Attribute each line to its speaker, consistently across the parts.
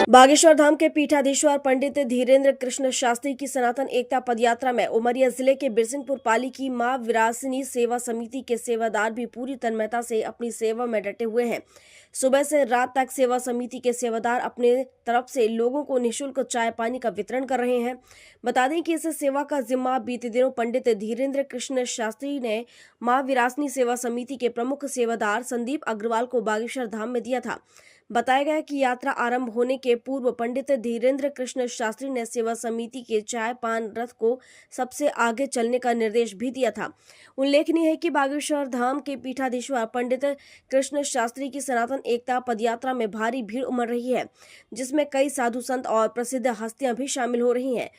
Speaker 1: बागेश्वर धाम के पीठाधीश्वर पंडित धीरेन्द्र कृष्ण शास्त्री की सनातन एकता पदयात्रा में उमरिया जिले के बिरसिंहपुर पाली की मां विरासिनी सेवा समिति के सेवादार भी पूरी तन्मयता से अपनी सेवा में डटे हुए हैं। सुबह से रात तक सेवा समिति के सेवादार अपने तरफ से लोगों को निःशुल्क चाय पानी का वितरण कर रहे हैं। बता दें कि इस सेवा का जिम्मा बीते दिनों पंडित धीरेन्द्र कृष्ण शास्त्री ने मां विरासिनी सेवा समिति के प्रमुख सेवादार संदीप अग्रवाल को बागेश्वर धाम में दिया था। बताया गया कि यात्रा आरंभ होने के पूर्व पंडित धीरेन्द्र कृष्ण शास्त्री ने सेवा समिति के चाय पान रथ को सबसे आगे चलने का निर्देश भी दिया था। उल्लेखनीय है कि बागेश्वर धाम के पीठाधीश्वर पंडित कृष्ण शास्त्री की सनातन एकता पदयात्रा में भारी भीड़ उमड़ रही है, जिसमें कई साधु संत और प्रसिद्ध हस्तियां भी शामिल हो रही हैं।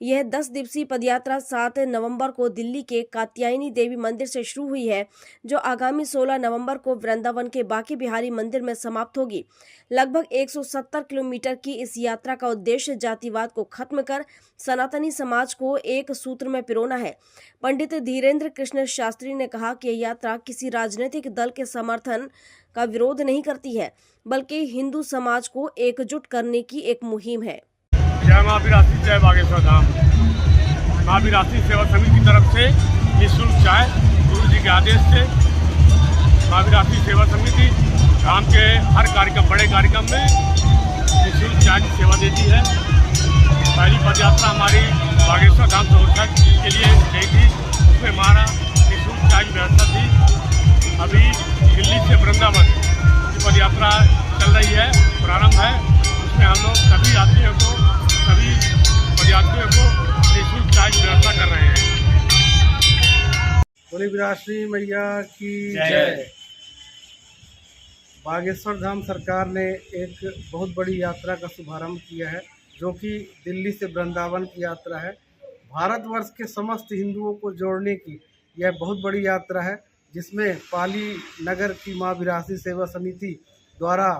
Speaker 1: यह 10 दिवसीय पदयात्रा 7 नवंबर को दिल्ली के कात्यायनी देवी मंदिर से शुरू हुई है, जो आगामी 16 नवंबर को वृंदावन के बांके बिहारी मंदिर में समाप्त होगी। लगभग 170 किलोमीटर की इस यात्रा का उद्देश्य जातिवाद को खत्म कर सनातनी समाज को एक सूत्र में पिरोना है। पंडित धीरेन्द्र कृष्ण शास्त्री ने कहा कि यह यात्रा किसी राजनीतिक दल के समर्थन का विरोध नहीं करती है, बल्कि हिंदू समाज को एकजुट करने की एक मुहिम है।
Speaker 2: जय मां विरासिनी, जय बागेश्वर धाम। मां विरासिनी सेवा समिति की तरफ से निःशुल्क चाय गुरु जी के आदेश से मां विरासिनी सेवा समिति धाम के हर कार्यक्रम, बड़े कार्यक्रम में निःशुल्क चाय की सेवा देती है। पहली पदयात्रा हमारी बागेश्वर धाम से होटल के लिए गई थी, उसमें हमारा निःशुल्क चाय की व्यवस्था थी। अभी दिल्ली से वृंदावन की पदयात्रा चल रही है, प्रारंभ है। उसमें हम लोग सभी यात्रियों को, सभी पदयात्रियों को निःशुल्क चाय की व्यवस्था कर रहे हैं।
Speaker 3: बोले विरासिनी मैया की जय। बागेश्वर धाम सरकार ने एक बहुत बड़ी यात्रा का शुभारंभ किया है, जो कि दिल्ली से वृंदावन की यात्रा है। भारतवर्ष के समस्त हिंदुओं को जोड़ने की यह बहुत बड़ी यात्रा है, जिसमें पाली नगर की मां विरासिनी सेवा समिति द्वारा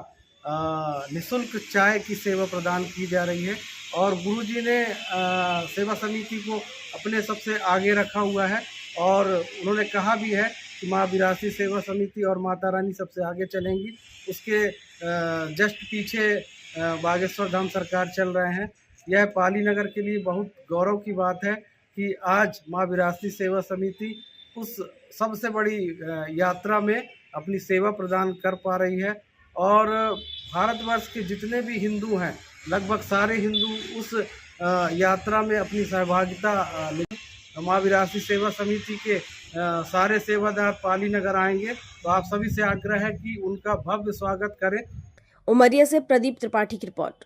Speaker 3: निःशुल्क चाय की सेवा प्रदान की जा रही है। और गुरुजी ने सेवा समिति को अपने सबसे आगे रखा हुआ है, और उन्होंने कहा भी है कि मां विरासिनी सेवा समिति और माता रानी सबसे आगे चलेंगी। उसके जस्ट पीछे बागेश्वर धाम सरकार चल रहे हैं। यह पाली नगर के लिए बहुत गौरव की बात है कि आज मां विरासिनी सेवा समिति उस सबसे बड़ी यात्रा में अपनी सेवा प्रदान कर पा रही है। और भारतवर्ष के जितने भी हिंदू हैं, लगभग सारे हिंदू उस यात्रा में अपनी सहभागिता मां विरासिनी सेवा समिति के सारे सेवादार पाली नगर आएंगे, तो आप सभी से आग्रह है कि उनका भव्य स्वागत करें।
Speaker 1: उमरिया से प्रदीप त्रिपाठी की रिपोर्ट।